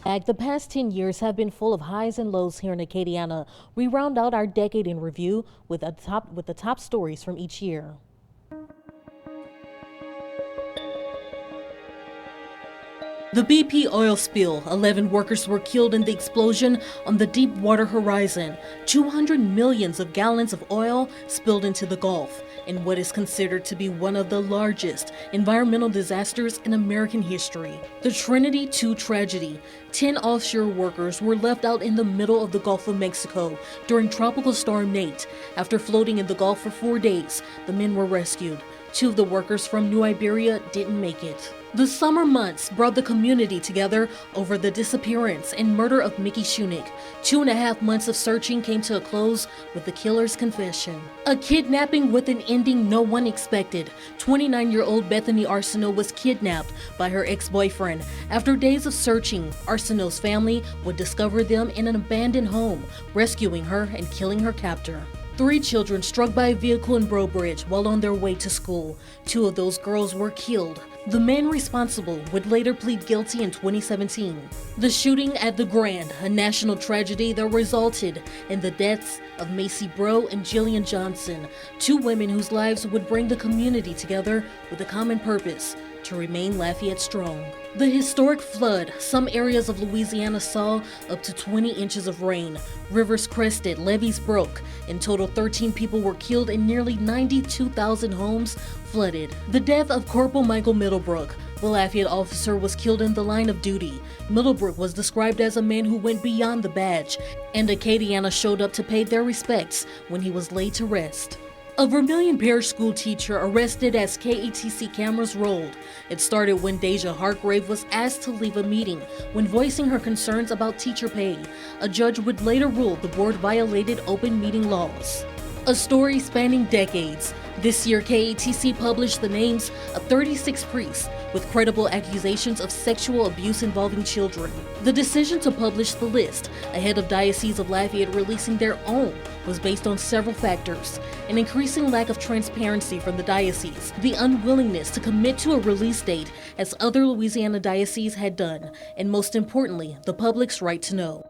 The past 10 years have been full of highs and lows here in Acadiana. We round out our decade in review with the top stories from each year. The BP oil spill. 11 workers were killed in the explosion on the Deepwater Horizon. 200 millions of gallons of oil spilled into the Gulf in what is considered to be one of the largest environmental disasters in American history. The Trinity 2 tragedy. 10 offshore workers were left out in the middle of the Gulf of Mexico during Tropical Storm Nate. After floating in the Gulf for 4 days, the men were rescued. 2 of the workers from New Iberia didn't make it. The summer months brought the community together over the disappearance and murder of Mickey Shunick. 2.5 months of searching came to a close with the killer's confession. A kidnapping with an ending no one expected. 29-year-old Bethany Arsenault was kidnapped by her ex-boyfriend. After days of searching, Arsenault's family would discover them in an abandoned home, rescuing her and killing her captor. 3 children struck by a vehicle in Brobridge while on their way to school. 2 of those girls were killed. The men responsible would later plead guilty in 2017. The shooting at the Grand, a national tragedy that resulted in the deaths of Macy Bro and Jillian Johnson, 2 women whose lives would bring the community together with a common purpose: to remain Lafayette strong. The historic flood. Some areas of Louisiana saw up to 20 inches of rain. Rivers crested, levees broke. In total, 13 people were killed and nearly 92,000 homes flooded. The death of Corporal Michael Middlebrook. The Lafayette officer was killed in the line of duty. Middlebrook was described as a man who went beyond the badge, and Acadiana showed up to pay their respects when he was laid to rest. A Vermilion Parish school teacher arrested as KATC cameras rolled. It started when Deja Hargrave was asked to leave a meeting when voicing her concerns about teacher pay. A judge would later rule the board violated open meeting laws. A story spanning decades. This year, KATC published the names of 36 priests with credible accusations of sexual abuse involving children. The decision to publish the list ahead of Diocese of Lafayette releasing their own was based on several factors: an increasing lack of transparency from the diocese, the unwillingness to commit to a release date as other Louisiana dioceses had done, and most importantly, the public's right to know.